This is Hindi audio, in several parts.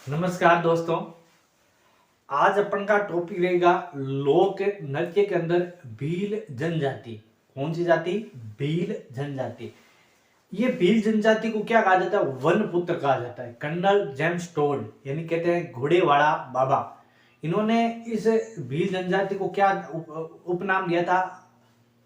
नमस्कार दोस्तों। आज अपन का टॉपिक रहेगा लोक नृत्य के अंदर भील जनजाति। कौन सी जाति? भील जनजाति। ये भील जनजाति को क्या कहा जाता है? वन पुत्र कहा जाता है। कर्नल जेम्स टोड यानी कहते हैं घोड़े वाला बाबा। इन्होंने इस भील जनजाति को क्या उपनाम दिया था?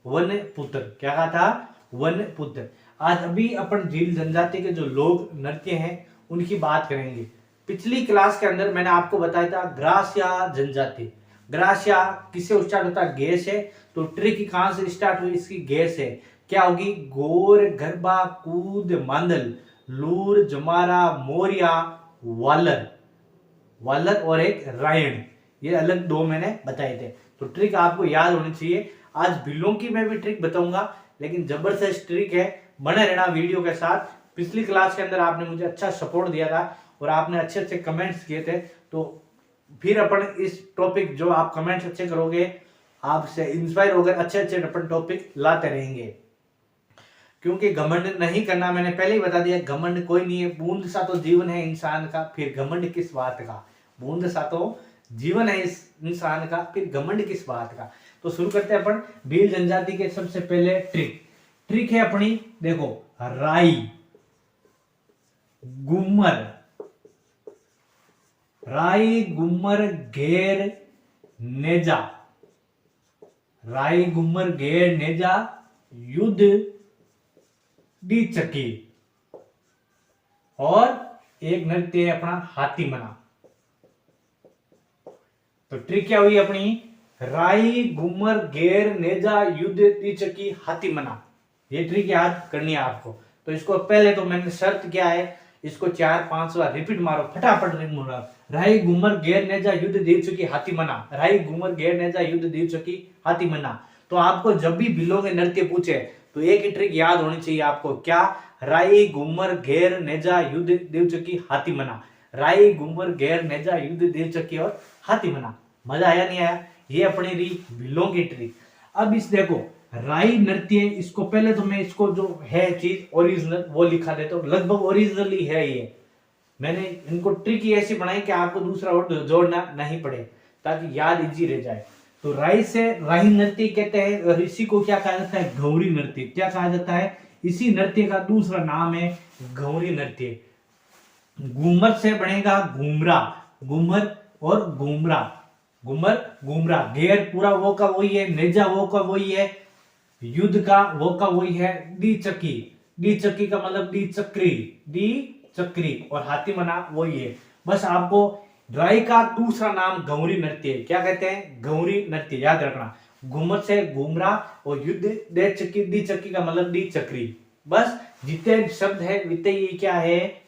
वन पुत्र। क्या कहा था? वन पुत्र। आज अभी अपन भील जनजाति के जो लोक नृत्य हैं उनकी बात करेंगे। पिछली क्लास के अंदर मैंने आपको बताया था ग्रासिया जनजाति। ग्रासिया किससे स्टार्ट होता है? गे से। तो ट्रिक कहां से स्टार्ट हुई इसकी? गे से। क्या होगी? गोर, गरबा, कूद, मांदल, लूर, जमारा, मोरिया, वालर। वालर और एक रायण, ये अलग दो मैंने बताए थे। तो ट्रिक आपको याद होनी चाहिए। आज भिल्लों की मैं भी ट्रिक बताऊंगा, लेकिन जबरदस्त ट्रिक है। बने रहना वीडियो के साथ। पिछली क्लास के अंदर आपने मुझे अच्छा सपोर्ट दिया था और आपने अच्छे अच्छे कमेंट्स किए थे, तो फिर अपन इस टॉपिक जो आप कमेंट्स अच्छे करोगे, आपसे इंस्पायर होकर अच्छे अच्छे अपन टॉपिक लाते रहेंगे। क्योंकि घमंड नहीं करना, मैंने पहले ही बता दिया, घमंड कोई नहीं है। बूंद सा तो जीवन है इंसान का, फिर घमंड किस बात का? बूंद सा तो जीवन है इस इंसान का, फिर घमंड किस बात का? तो शुरू करते हैं अपन भील जनजाति के। सबसे पहले ट्रिक है अपनी, देखो, राई, गुम्मर, राई गुम्मर घेर नेजा, राई गुम्मर घेर नेजा, युद्ध डी चकी, और एक नृत्य है अपना हाथी मना। तो ट्रिक क्या हुई अपनी? राई गुम्मर घेर नेजा युद्ध दी चकी हाथी मना। ये ट्रिक याद करनी है आपको। तो इसको पहले तो मैंने शर्त क्या है, इसको 4-5 बार रिपीट मारो, फटाफट रिपीट मारो। राई गुम्मर घेर नेजा युद्ध दी चकी हाथी मना, राई गुम्मर घेर नेजा युद्ध दी चकी हाथी मना। तो आपको जब भी भिल्लों के नृत्य पूछे तो एक ही ट्रिक याद होनी चाहिए आपको। क्या? राई गुम्मर घेर नेजा युद्ध देव चकी हाथी मना। राई गुम्मर घेर नेजा युद्ध देव चकी और हाथी मना। मजा आया नहीं आया? ये अपनी रही भिल्लों की ट्रिक। अब इस देखो राई नृत्य, इसको पहले तो मैं इसको जो है चीज ओरिजिनल वो लिखा देता हूँ। लगभग ओरिजिनल ही है ये। मैंने इनको ट्रिक ही ऐसी बनाई कि आपको दूसरा वर्ड जोड़ना नहीं पड़े, ताकि याद इजी रह जाए। तो राई से राही नृत्य कहते हैं, और इसी को क्या कहा जाता है? घौरी नृत्य। क्या कहा जाता है? इसी नृत्य का दूसरा नाम है घौरी नृत्य। घूमर से बनेगा घूमरा, घूमर और घूमरा, घूमर घूमरा। घेर पूरा वो का वही है, नेजा वो का वही है, युद्ध का वो का वही है, डी चक्की, डी चक्की का मतलब डी चक्री, डी चक्री, और हाथी मना वही है। बस आपको राई का दूसरा नाम घौरी नृत्य। क्या कहते हैं? घौरी नृत्य, याद रखना। घूमर से घूमरा और युद्ध दे चक्की, डी चक्की का मतलब डी चक्री। बस जितने शब्द है वित्ते ये क्या है?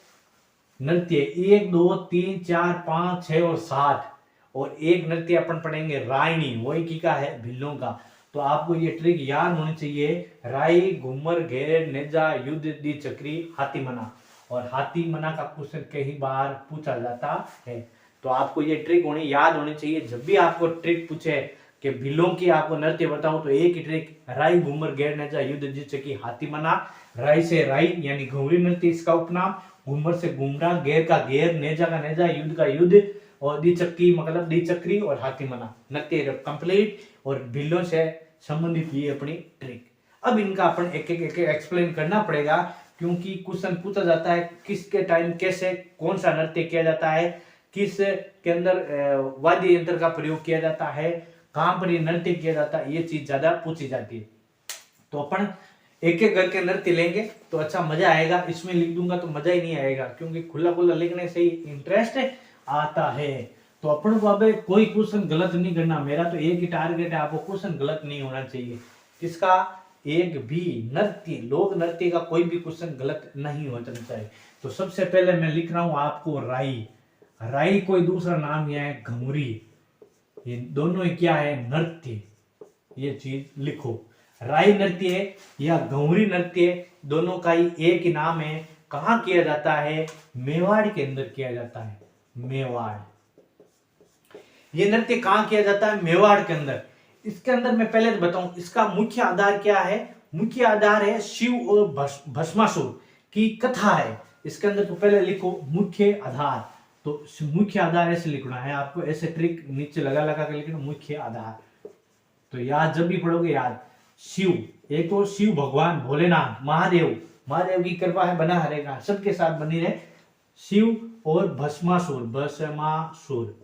नृत्य। 1 2 3 4 5 6 और 7। और एक नृत्य अपन पढ़ेंगे रायनी, वही की का है? भिल्लों का। तो आपको ये ट्रिक याद होनी चाहिए। राई घूमर घेर नेजा युद्ध दी चक्री हाथी मना। और हाथी मना का क्वेश्चन कई बार पूछा जाता है, तो आपको ये ट्रिक याद होनी चाहिए। जब भी आपको ट्रिक पूछे कि भिल्लों की आपको नृत्य बताओ, तो एक ही ट्रिक, राई घूमर घेर नेजा युद्ध दी चक्री हाथी मना। राई से राई यानी घौरी नृत्य, इसका उपनाम। घूमर से घूमरा, घेर का घेर, नेजा का नेजा, युद्ध का युद्ध, और दी चक्की मतलब दी चक्री, और हाथी मना। नृत्य कंप्लीट। और भिल्लों से संबंधित ये अपनी ट्रिक। अब इनका अपन एक एक एक्सप्लेन करना पड़ेगा, क्योंकि क्वेश्चन पूछा जाता है किसके टाइम कैसे कौन सा नृत्य किया जाता है, किस के अंदर वाद्य यंत्र का प्रयोग किया जाता है, कहां पर ये नृत्य किया जाता है, ये चीज ज्यादा पूछी जाती है। तो अपन एक एक करके नृत्य लेंगे तो अच्छा मजा आएगा। इसमें लिख दूंगा तो मजा ही नहीं आएगा, क्योंकि खुला खुला लिखने से ही इंटरेस्ट आता है। तो अपन को अब कोई क्वेश्चन गलत नहीं करना। मेरा तो एक ही टारगेट है, आपको क्वेश्चन गलत नहीं होना चाहिए। किसका? एक भी नृत्य, लोक नृत्य का कोई भी क्वेश्चन गलत नहीं होना चाहिए। तो सबसे पहले मैं लिख रहा हूं आपको राई। राई कोई दूसरा नाम यह है घमुरी। ये दोनों ही क्या है? नृत्य। ये चीज लिखो। राई नृत्य या घौरी नृत्य दोनों का ही एक ही नाम है। कहां किया जाता है? मेवाड़ के अंदर किया जाता है। मेवाड़। ये नृत्य कहां किया जाता है? मेवाड़ के अंदर। इसके अंदर मैं पहले तो बताऊं, इसका मुख्य आधार क्या है? मुख्य आधार है शिव और भस्मासुर की कथा है। इसके अंदर तो पहले लिखो मुख्य आधार। तो मुख्य आधार ऐसे लिखना है आपको, ऐसे ट्रिक नीचे लगा लगा कर लिखना मुख्य आधार। तो याद जब भी पढ़ोगे याद, शिव, एक तो शिव भगवान भोलेनाथ महादेव, महादेव की कृपा है बना रहेगा, सबके साथ बनी रहे। शिव और भस्मासुर, भस्मासुर,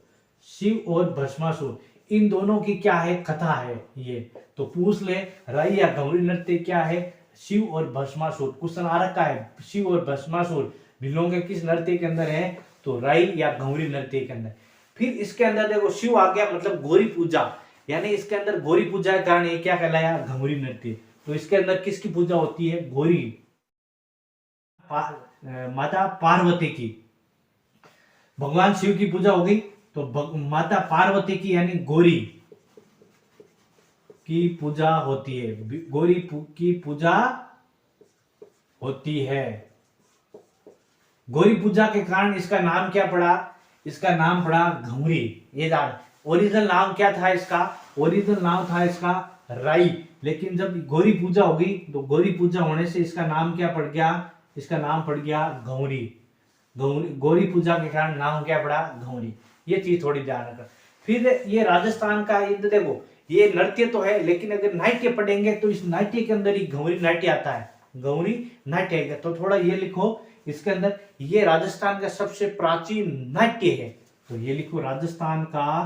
शिव और भस्मासुर, इन दोनों की क्या है कथा है ये, तो पूछ ले राई या घमरी नृत्य क्या है, शिव और भस्मासुर। क्वेश्चन आ रखा है शिव और भस्मासुर बिलोंगे किस नृत्य के अंदर है, तो राई या घमरी नृत्य के अंदर। फिर इसके अंदर देखो शिव आ गया मतलब गौरी पूजा, यानी इसके अंदर गौरी पूजा के कारण ये क्या कहलाया घमरी नृत्य। तो इसके अंदर किसकी पूजा होती है, गौरी माता पार्वती की, भगवान शिव की पूजा हो गई, तो माता पार्वती की यानी गौरी की पूजा होती है, गौरी की पूजा होती है। गौरी पूजा के कारण इसका नाम क्या पड़ा, इसका नाम पड़ा घमरी। ये जान ओरिजिनल नाम क्या था इसका, ओरिजिनल नाम था इसका राई, लेकिन जब गौरी पूजा होगी तो गौरी पूजा होने से इसका नाम क्या पड़ गया, इसका नाम पड़ गया घमरी। गौरी पूजा के कारण नाम क्या पड़ा घमरी। ये चीज थोड़ी ध्यान रखना। फिर ये राजस्थान का देखो ये नृत्य तो है, लेकिन अगर नाट्य पढ़ेंगे तो इस नाट्य के अंदर ही घमरी नाट्य आता है, घमरी नाट्य है। तो थोड़ा ये लिखो इसके अंदर, ये राजस्थान का सबसे प्राचीन नाट्य है, तो ये लिखो राजस्थान का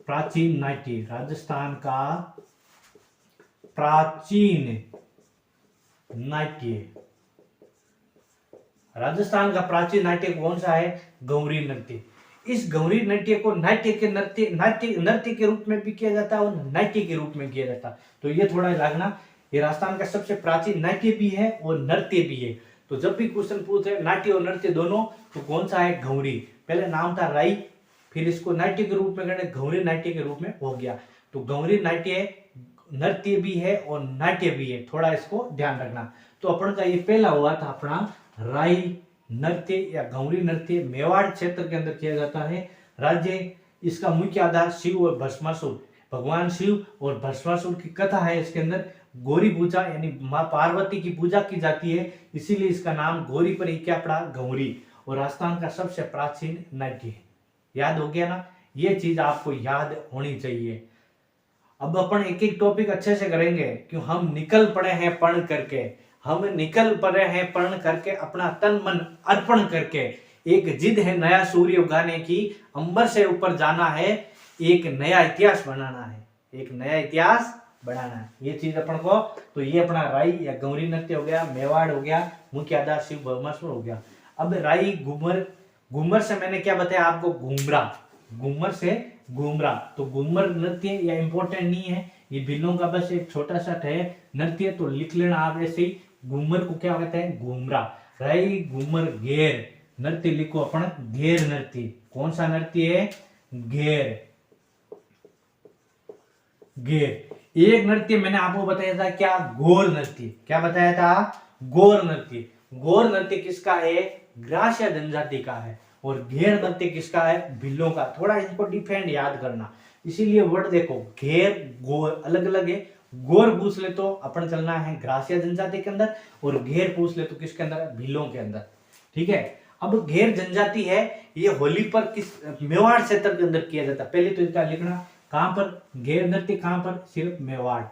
प्राचीन नाट्य, राजस्थान का प्राचीन नाट्य, राजस्थान का प्राचीन नाट्य कौन सा है, घमरी नृत्य। इस घमरी नृत्य को नाट्य के नृत्य के रूप में भी किया जाता है और नाट्य के रूप में किया जाता है, तो ये थोड़ा लागना। ये राजस्थान का सबसे प्राचीन नाट्य भी है और नृत्य भी है। तो जब भी क्वेश्चन पूछे नाट्य और नृत्य दोनों, तो कौन सा है घमरी। पहले नाम था राई, फिर इसको नाट्य के रूप में करने घमरी नाट्य के रूप में हो गया। तो घमरी नाट्य नृत्य भी है और नाट्य भी है, थोड़ा इसको ध्यान रखना। तो अपन का ये पहला हुआ था अपना राई नृत्य या घमरी नृत्य, मेवाड़ क्षेत्र के अंदर किया जाता है। राज्य इसका मुख्य आधार शिव और भस्मासुर, भगवान शिव और भस्मासुर की कथा है इसके अंदर। गौरी पूजा यानी माँ पार्वती की पूजा की जाती है, इसीलिए इसका नाम गौरी पर ही क्या पड़ा घमरी, और राजस्थान का सबसे प्राचीन नाट्य है। याद हो गया ना, ये चीज आपको याद होनी चाहिए। अब अपन एक एक टॉपिक अच्छे से करेंगे, क्यों हम निकल पड़े हैं पढ़ करके, हम निकल पड़े हैं पढ़ करके, अपना तन मन अर्पण करके। एक जिद है नया सूर्य उगाने की, अंबर से ऊपर जाना है, एक नया इतिहास बनाना है, एक नया इतिहास बनाना है। ये चीज अपन को, तो ये अपना राई या घमरी नृत्य हो गया, मेवाड़ हो गया, मुख्य आधार शिव भस्मासुर हो गया। अब राई घूमर, घूमर से मैंने क्या बताया आपको, घूमरा, घूमर से घूमरा। तो घूमर नृत्य या इंपॉर्टेंट नहीं है, ये भिल्लों का बस एक छोटा सा है नृत्य, तो लिख लेना आप ऐसे ही। घूमर को क्या कहते हैं, घूमरा। राई घूमर घेर नृत्य लिखो अपन, घेर नृत्य। कौन सा नृत्य है, घेर, घेर। एक नृत्य मैंने आपको बताया था क्या, गौर नृत्य। क्या बताया था, गौर नृत्य। गौर नृत्य किसका है, ग्रास्य जनजाति का है, और घेर नृत्य किसका है, भिल्लों का। थोड़ा इनको डिफरेंट याद करना, इसीलिए वर्ड देखो घेर गौर अलग अलग है। गौर पूछ ले तो अपन चलना है ग्रास्य जनजाति के अंदर, और घेर पूछ ले तो किसके अंदर, भिल्लों के अंदर। ठीक है। अब घेर जनजाति है, ये होली पर किस मेवाड़ क्षेत्र के अंदर किया जाता है। पहले तो इसका लिखना कहां पर, घेर नृत्य कहां पर, सिर्फ मेवाड़।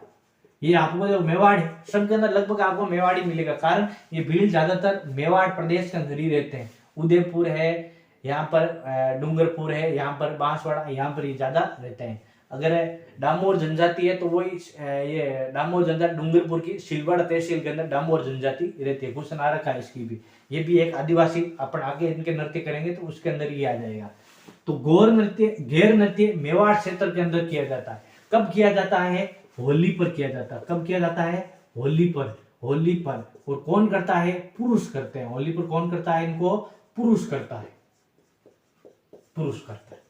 ये आपको जो मेवाड़ है सबके अंदर लगभग आपको मेवाड़ ही मिलेगा, कारण ये भील ज्यादातर मेवाड़ प्रदेश के अंदर ही रहते हैं। उदयपुर है, यहाँ पर डूंगरपुर है, यहाँ पर बांसवाड़ा, यहाँ पर ये ज्यादा रहते हैं। अगर डामोर जनजाति है तो वो ये डामोर जनजाति डूंगरपुर की सिलवाड़ा तहसील के अंदर डामोर जनजाति रहती है। क्वेश्चन आ रखा है इसकी भी, ये भी एक आदिवासी, अपन आगे इनके नृत्य करेंगे तो उसके अंदर ये आ जाएगा। तो गौर नृत्य, घेर नृत्य मेवाड़ क्षेत्र के अंदर किया जाता है। कब किया जाता है, होली पर किया जाता है। कब किया जाता है, होली पर, होली पर। और कौन करता है, पुरुष करते हैं। होली पर कौन करता है इनको, पुरुष करता है, पुरुष करता है।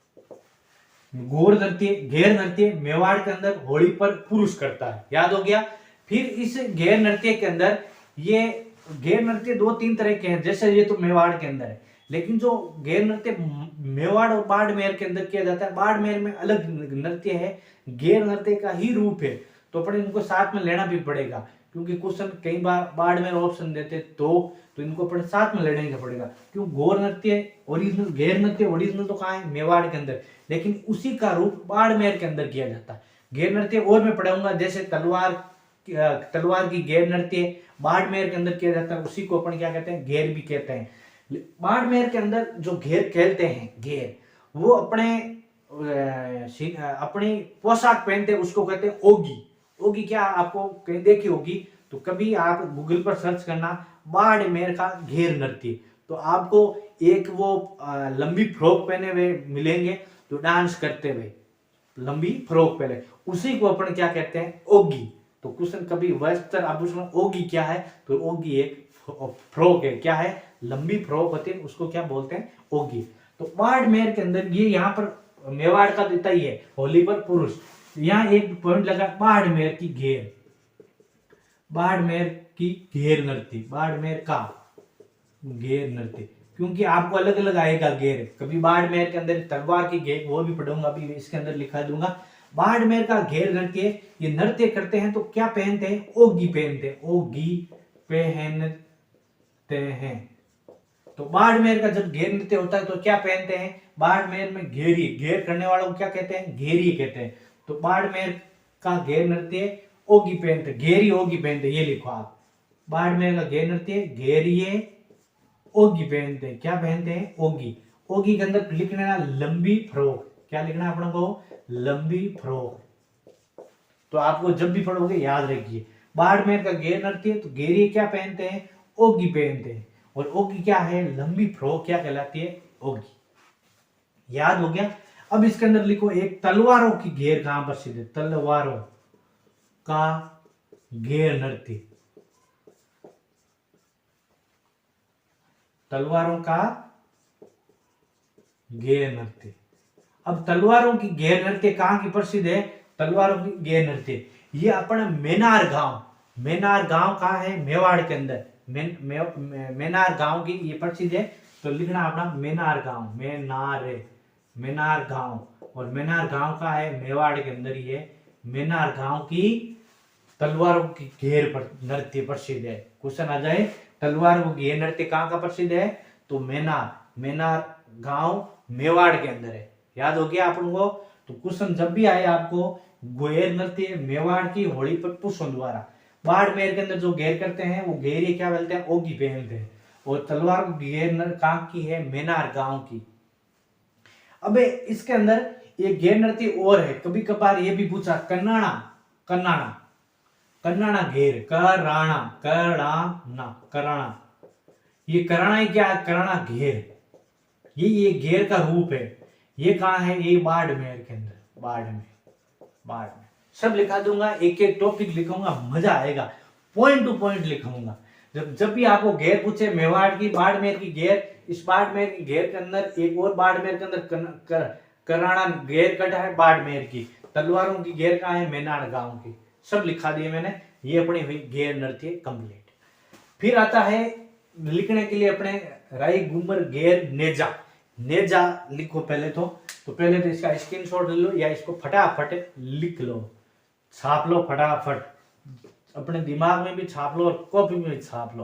गौर नृत्य, घेर नृत्य मेवाड़ के अंदर होली पर पुरुष करता है। याद हो गया। फिर इस घेर नृत्य के अंदर, ये घेर नृत्य दो तीन तरह के हैं, जैसे ये तो मेवाड़ के अंदर है, लेकिन जो घेर नृत्य मेवाड़ और बाड़मेर के अंदर किया जाता है, बाड़मेर में अलग नृत्य है, घेर नृत्य का ही रूप है, तो अपन इनको साथ में लेना भी पड़ेगा, क्योंकि क्वेश्चन कई बार बाड़मेर ऑप्शन देते तो इनको अपन साथ में लड़ने पड़ेगा। क्यों गौर नृत्य ओरिजिनल, गैर नृत्य ओरिजिनल तो कहाँ है, मेवाड़ के अंदर, लेकिन उसी का रूप बाड़मेर के अंदर किया जाता है। गैर नृत्य और मैं पढ़ाऊंगा, जैसे तलवार की गैर नृत्य बाड़मेर के अंदर किया जाता है, उसी को अपन क्या कहते हैं, घेर भी कहते हैं। बाड़मेर के अंदर जो घेर खेलते हैं, घेर, वो अपनी पोशाक पहनते हैं, उसको कहते हैं ओगी। ओगी क्या आपको कहीं देखी होगी, तो कभी आप गूगल पर सर्च करना बाड़मेर का घेर नृत्य, तो आपको एक वो लंबी फ्रॉक पहने हुए मिलेंगे, तो डांस करते हुए, लंबी फ्रॉक पहले, उसी को अपन क्या कहते हैं, ओगी। तो क्वेश्चन कभी वस्त्र आभूषण ओगी क्या है, तो ओगी एक फ्रॉक है, क्या है, लंबी फ्रॉक होती है, उसको क्या बोलते हैं, ओगी। तो बाड़मेर के अंदर ये यहाँ पर मेवाड़ का देता ही है, होली पर पुरुष, यहाँ एक पॉइंट लगा, बाड़मेर की घेर, बाड़मेर की घेर नृत्य, बाड़मेर का घेर नृत्य, क्योंकि आपको अलग अलग आएगा घेर, कभी बाड़मेर के अंदर तलवार की घेर, वो भी पढ़ूंगा, अभी इसके अंदर लिखा दूंगा। बाड़मेर का घेर नृत्य, ये नृत्य करते हैं तो क्या पहनते हैं, ओगी पहनते हैं, ओगी पहनते हैं। तो बाड़मेर का जब घेर नृत्य होता है तो क्या पहनते हैं, बाड़मेर में घेरी, घेर करने वालों को क्या कहते हैं, घेरी कहते हैं। तो बाड़मेर का घेर नृत्य ओगी पहनते, घेरी ओगी पहनते, ये लिखो आप, बाड़मेर का घेर नृत्य घेरिए ओगी पहनते, क्या पहनते हैं, ओगी। ओगी के अंदर लिखना लंबी फ्रॉक, क्या लिखना है अपने को, लंबी फ्रॉक। तो आपको जब भी पढ़ोगे याद रखिए, बाड़मेर का घेर नृत्य, तो घेरी क्या पहनते हैं, ओगी पहनते हैं, और ओगी क्या है, लंबी फ्रॉक, क्या कहलाती है, ओगी। याद हो गया। अब इसके अंदर लिखो, एक तलवारों की घेर कहां प्रसिद्ध है, तलवारों का घेर नृत्य, तलवारों का घेर नृत्य। अब तलवारों की घेर नृत्य कहां की प्रसिद्ध है, तलवारों की घेर नृत्य, ये अपना मेनार गांव, मेनार गांव कहां है, मेवाड़ के अंदर, मेनार गांव की ये प्रसिद्ध है। तो लिखना अपना मेनार गांव, मेनार गांव, और मेनार गांव का है, मेवाड़ के अंदर ही है। मेनार गांव की तलवारों की घेर नृत्य प्रसिद्ध है। क्वेश्चन आ जाए, तलवारों की घेर नृत्य कहां का प्रसिद्ध है, तो मेनार गांव मेवाड़ के अंदर है। याद हो गया आप लोगों को। तो क्वेश्चन जब भी आए आपको, घेर नृत्य मेवाड़ की होली पर पुष्पों द्वारा, बाड़मेर के अंदर जो घेर करते हैं वो घेर क्या बोलते हैं, ओगी पहनते हैं, और तलवार घेर कहां की है, मेनार गांव की। अब इसके अंदर एक घेर नृत्य और है, कभी कभार ये भी पूछा, कन्नाणा घेर, कराणा, ये कराणा क्या है, कराणा घेर, ये घेर का रूप है। ये कहां है, ये बाड़मेर के अंदर, बाड़मेर सब लिखा दूंगा, एक एक टॉपिक लिखूंगा, मजा आएगा, पॉइंट टू पॉइंट लिखूंगा। जब भी आपको घेर पूछे, मेवाड़ की, बाड़मेर की घेर, इस बाड़मेर की घेर के अंदर एक और बाड़मेर के अंदर कराणा घेर कटा है, बाड़मेर की तलवारों की घेर कहां है, मेनार गांव की, सब लिखा दिए मैंने। ये अपनी हुई घेर नृत्य कंप्लीट। फिर आता है लिखने के लिए अपने राई घूमर घेर नेजा लिखो पहले तो पहले तो इसका स्क्रीनशॉट ले लो, या इसको फटाफट लिख लो, छाप लो फटाफट, अपने दिमाग में भी छाप लो और कॉपी में भी छाप लो,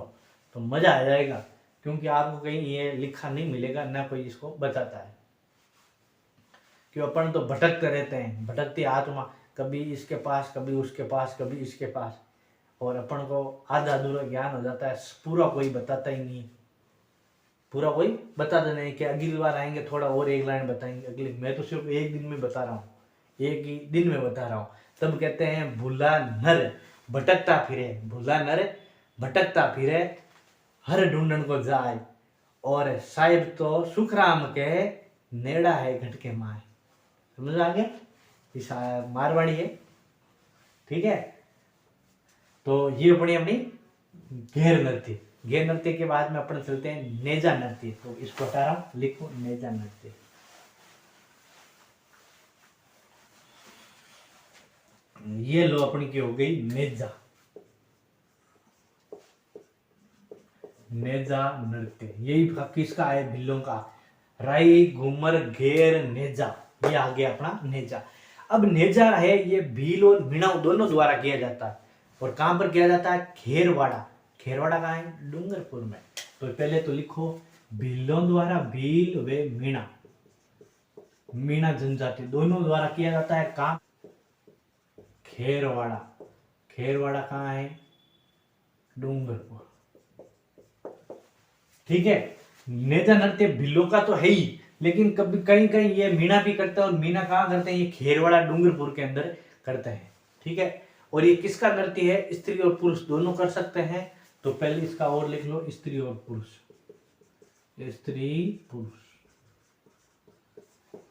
तो मजा आ जाएगा, क्योंकि आपको कहीं ये लिखा नहीं मिलेगा, ना कोई इसको बताता है। क्यों, अपन तो भटकते रहते हैं, भटकती आत्मा, कभी इसके पास, कभी उसके पास, कभी इसके पास, और अपन को आधा अधूरा ज्ञान हो जाता है, पूरा कोई बताता ही नहीं, पूरा कोई बताता नहीं कि अगली बार आएंगे थोड़ा और एक लाइन बताएंगे अगली, मैं तो सिर्फ एक दिन में बता रहा हूँ, एक ही दिन में बता रहा हूँ। तब कहते हैं भूला नर भटकता फिरे, भूला नर भटकता फिरे, हर ढूंढन को जाए, और साहिब तो सुखराम के नेड़ा है घटके माए। समझ आ गया, इस मारवाड़ी है, ठीक है। तो ये अपनी घेर नृत्य, घेर नृत्य के बाद में अपन चलते हैं नेजा नृत्य, तो इसको हटा रहा हूं, लिखो नेजा नृत्य। ये लो अपनी की हो गई नेजा, नेजा नृत्य, यही किसका है, भिल्लों का, राई घूमर घेर नेजा, ये आ गया अपना नेजा। अब नेजा है, ये भील और मीणाव दोनों द्वारा किया जाता है। और कहां पर किया जाता है? खेरवाड़ा। खेरवाड़ा कहाँ है? डूंगरपुर में। तो पहले तो लिखो भीलों द्वारा, भील व मीणा, मीणा जनजाति दोनों द्वारा किया जाता है काम खेरवाड़ा। खेरवाड़ा कहाँ है? डूंगरपुर। ठीक है। नेजा नृत्य भीलों का तो है ही, लेकिन कभी कहीं कहीं ये मीणा भी करता है, और मीणा कहाँ करते हैं? ये खेरवाड़ा डूंगरपुर के अंदर करते हैं। ठीक है। और ये किसका नृत्य है? स्त्री और पुरुष दोनों कर सकते हैं। तो पहले इसका और लिख लो, स्त्री और पुरुष, स्त्री पुरुष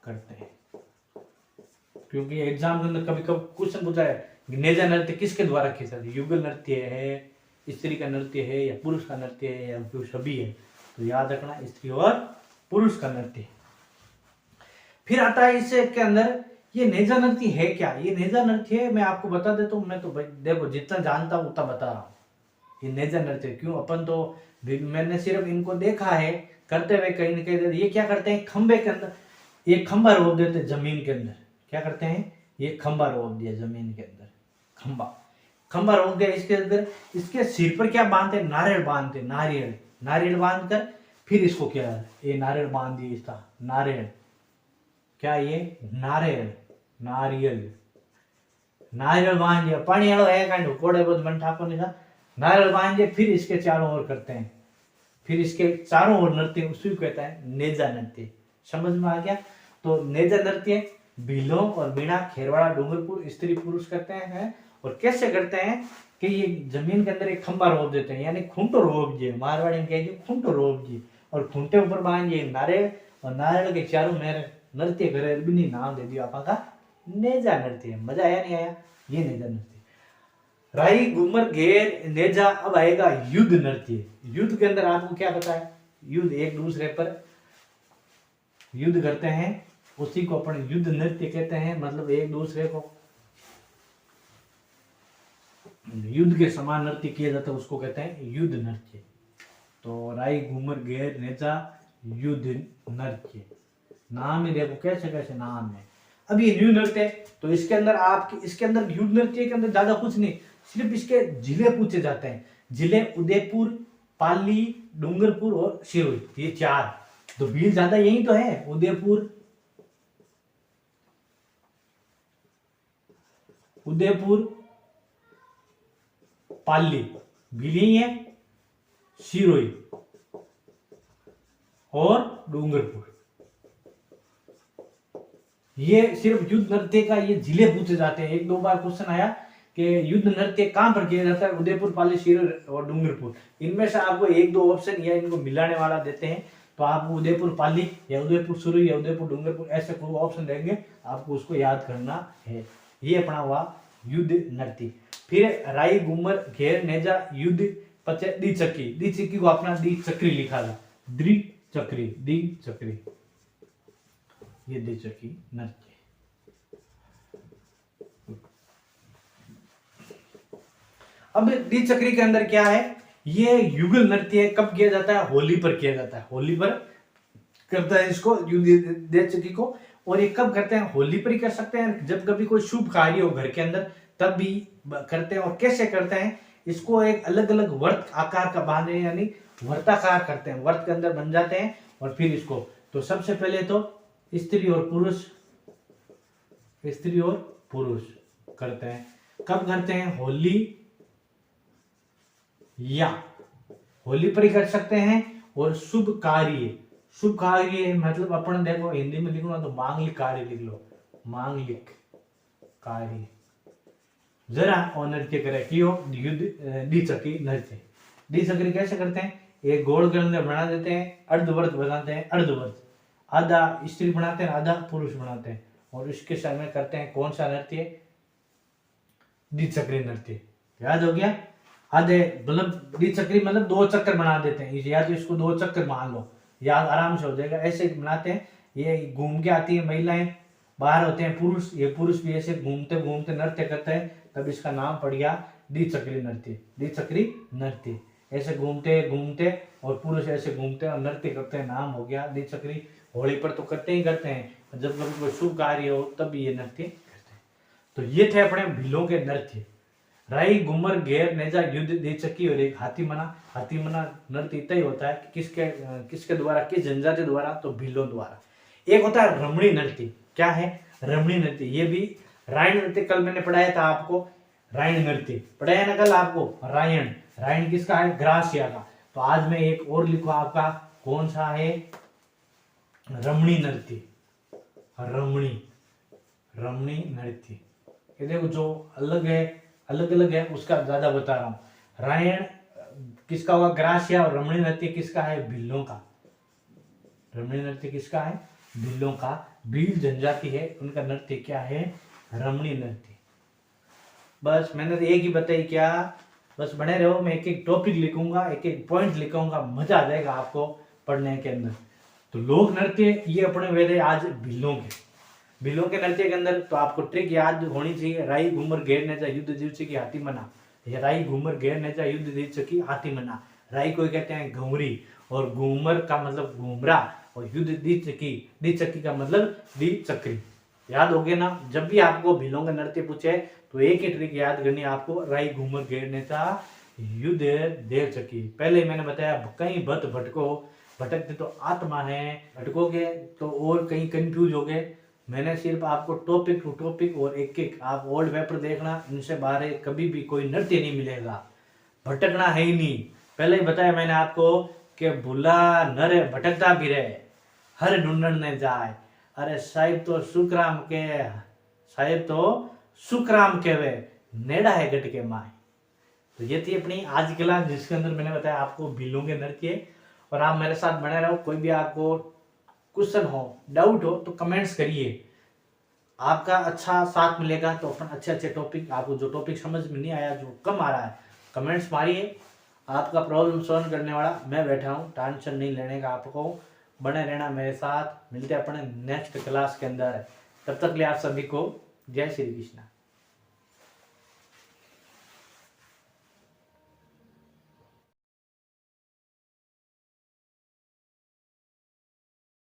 करते हैं। क्योंकि एग्जाम के अंदर कभी कभी क्वेश्चन पूछा है नेजा नृत्य किसके द्वारा किया जाता है? युगल नृत्य है, स्त्री का नृत्य है, या पुरुष का नृत्य है, या फिर सभी है? तो याद रखना स्त्री और पुरुष का नृत्य। फिर आता है इसके अंदर ये नेजा नृत्य है क्या? ये नेजा नृत्य है, मैं आपको बता देता हूँ। मैं तो देखो जितना जानता हूँ उतना बता रहा हूँ। ये नेजा नृत्य क्यों? अपन तो मैंने सिर्फ इनको देखा है करते हुए कहीं न कहीं। ये क्या करते हैं? खंबे के अंदर ये खंबा रोप देते जमीन के अंदर। क्या करते हैं? ये खंबा रोप दिया जमीन के अंदर, खंबा रोप दिया इसके अंदर। इसके सिर पर क्या बांधते? नारियल बांधते, नारियल बांध कर फिर इसको क्या है? ये नारियल बांध दिए, इसका नारियल, क्या ये? नारियल बांध दिया। पानी वाला है कांड कोड़े बहुत बन ठाकुर ने कहा नारियल बांध दिए, फिर इसके चारों ओर करते हैं, फिर इसके चारों ओर नृत्य, उसी को कहता है नेजा नृत्य। समझ में आ गया? तो नेजा नृत्य भीलों और मीणा, खेरवाड़ा, डूंगरपुर स्त्री पुरुष करते हैं। और कैसे करते हैं कि ये जमीन के अंदर एक खंबा रोप देते हैं, यानी खूंटो रोप दिए, मारवाड़ी में कहेंगे खूंटो रोप दिए, और खूंटे ऊपर बांध दिए नारियल, और नारियल के चारों में नृत्य करे। बिनी नाम दे दिया आपा का नेजा नृत्य। मजा आया नहीं आया? ये नेजा नृत्य। राई, घूमर, घेर, नेजा। अब आएगा युद्ध नृत्य। युद्ध के अंदर आपको क्या पता है? युद्ध एक दूसरे पर युद्ध करते हैं, उसी को अपन युद्ध नृत्य कहते हैं। मतलब एक दूसरे को युद्ध के समान नृत्य किया जाता है, उसको कहते हैं युद्ध नृत्य। तो राई, घूमर, घेर, नेजा, युद्ध नृत्य। नाम ही देखो कैसे कैसे नाम है। अब ये युद्ध नृत्य, तो इसके अंदर इसके अंदर युद्ध नृत्य के अंदर ज्यादा कुछ नहीं, सिर्फ इसके जिले पूछे जाते हैं। जिले उदयपुर, पाली, डूंगरपुर और सिरोही, ये चार। तो भील ज्यादा यही तो है, उदयपुर, पाली, भील यही है, सिरोही और डूंगरपुर। ये सिर्फ युद्ध नृत्य का ये जिले पूछे जाते हैं। एक दो बार क्वेश्चन आया कि युद्ध नृत्य कहां पर किया जाता है? उदयपुर, पाली, सिरोही और डूंगरपुर। इनमें से आपको एक दो ऑप्शन या इनको मिलाने वाला देते हैं, तो आपको उदयपुर पाली या उदयपुर सिरोही या उदयपुर डूंगरपुर ऐसे कोई ऑप्शन देंगे, आपको उसको याद करना है। ये अपना हुआ युद्ध नृत्य। फिर राई, घूमर, घेर, नेजा, युद्ध, पचे, द्विचक्री। द्विचक्री को अपना द्विचक्री लिखा था, द्विचक्री, ये द्विचक्री नृत्य। अब द्विचक्री के अंदर क्या है? ये युगल नृत्य कब किया जाता है? होली पर किया जाता है, होली पर करता है इसको द्विचक्री को। और ये कब करते हैं? होली पर ही कर सकते हैं, जब कभी कोई शुभ कार्य हो घर के अंदर तब भी करते हैं। और कैसे करते हैं? इसको एक अलग अलग वर्त आकार का बांधे, यानी वर्ताकार करते हैं, वर्त के अंदर बन जाते हैं। और फिर इसको तो सबसे पहले तो स्त्री और पुरुष करते हैं। कब करते हैं? होली पर ही कर सकते हैं। और शुभ कार्य मतलब अपन देखो हिंदी में लिखना तो मांगलिक कार्य लिख लो, मांगलिक कार्य। जरा और नृत्य करे कि द्विचक्री नृत्य। द्विचक्री कैसे करते हैं? एक गोल के अंदर बना देते हैं, अर्धवर्त बनाते हैं, अर्धवर्त आधा स्त्री बनाते हैं, आधा पुरुष बनाते हैं। और इसके सामने करते हैं कौन सा नृत्य? द्विचक्री नृत्य। याद हो गया? आधे मतलब द्विचक्री मतलब दो चक्कर बना देते हैं, या तो इसको दो चक्कर मान लो, याद आराम से हो जाएगा। ऐसे बनाते हैं, ये घूम के आती है महिलाएं, बाहर होते हैं पुरुष, ये पुरुष भी ऐसे घूमते घूमते नृत्य करते हैं, तब इसका नाम पड़ गया द्विचक्री नृत्य। द्विचक्री नृत्य ऐसे घूमते घूमते और पुरुष ऐसे घूमते और नृत्य करते हैं, नाम हो गया द्विचक्री। होली पर तो करते ही करते हैं, जब कभी कोई शुभ कार्य हो तब ये नृत्य करते हैं। तो ये थे अपने भीलों के नृत्य। राई घूमर घेर नेजा युद्ध दीचकी और एक हाथी मना। हाथी मना नृत्य तय होता है कि किसके द्वारा, किस जनजाति द्वारा, तो भीलों द्वारा। एक होता है रमणी नृत्य। क्या है रमणी नृत्य? ये भी रायण नृत्य कल मैंने पढ़ाया था आपको, रायण नृत्य पढ़ाया ना कल आपको। रायण, रायण किसका है? ग्रासिया का। तो आज मैं एक और लिखूं आपका, कौन सा है? रमणी नृत्य। रमणी, रमणी नृत्य। ये देखो जो अलग है, अलग अलग है, उसका ज्यादा बता रहा हूं। रायण किसका होगा? ग्रासिया। और रमणी नृत्य किसका है? भीलों का। रमणी नृत्य किसका है? भीलों का। भील जनजाति है, उनका नृत्य क्या है? रमणी नृत्य। बस मैंने तो एक ही बताई क्या, बस बने रहो। मैं एक एक टॉपिक लिखूंगा, एक एक पॉइंट लिखूंगा, मजा आ जाएगा आपको पढ़ने के अंदर। तो लोक नृत्य ये अपने वेदे आज भीलों के, भीलों के नृत्य के अंदर तो आपको ट्रिक याद होनी चाहिए। राई घूमर घेर नेजा युद्ध दीचकी हाथी मना। ये राई घूमर घेर नेजा युद्ध दीचकी हाथी मना। राई को कहते हैं घुमरी, और घूमर का मतलब घूमरा, और युद्ध दीचकी, दीचकी का मतलब द्विचक्री। याद हो गया ना? जब भी आपको भीलों का नृत्य पूछे तो एक ही ट्रिक याद करनी है आपको, राई घूमर घेर नेजा युद्ध दीचकी। पहले मैंने बताया कहीं भट भटको, भटकते तो आत्मा है, भटकोगे तो और कहीं कंफ्यूज हो गए। मैंने सिर्फ आपको टॉपिक टू टॉपिक और एक एक आप ओल्ड पेपर देखना, इनसे बाहर कभी भी कोई नृत्य नहीं मिलेगा, भटकना है ही नहीं। पहले ही बताया मैंने आपको कि भूला नर भटकता भी रहे, हर ढूंढने जाए। अरे साहिब तो सुखराम के, साहिब तो सुखराम के वे नेड़ा है गट के माए। तो ये थी अपनी आज की क्लास, जिसके अंदर मैंने बताया आपको भीलों के नृत्य। और आप मेरे साथ बने रहो। कोई भी आपको क्वेश्चन हो, डाउट हो, तो कमेंट्स करिए। आपका अच्छा साथ मिलेगा तो अपन अच्छे अच्छे टॉपिक, आपको जो टॉपिक समझ में नहीं आया, जो कम आ रहा है, कमेंट्स मारिए। आपका प्रॉब्लम सॉल्व करने वाला मैं बैठा हूँ, टेंशन नहीं लेने का आपको। बने रहना मेरे साथ। मिलते हैं अपने नेक्स्ट क्लास के अंदर। तब तक के लिए आप सभी को जय श्री कृष्ण।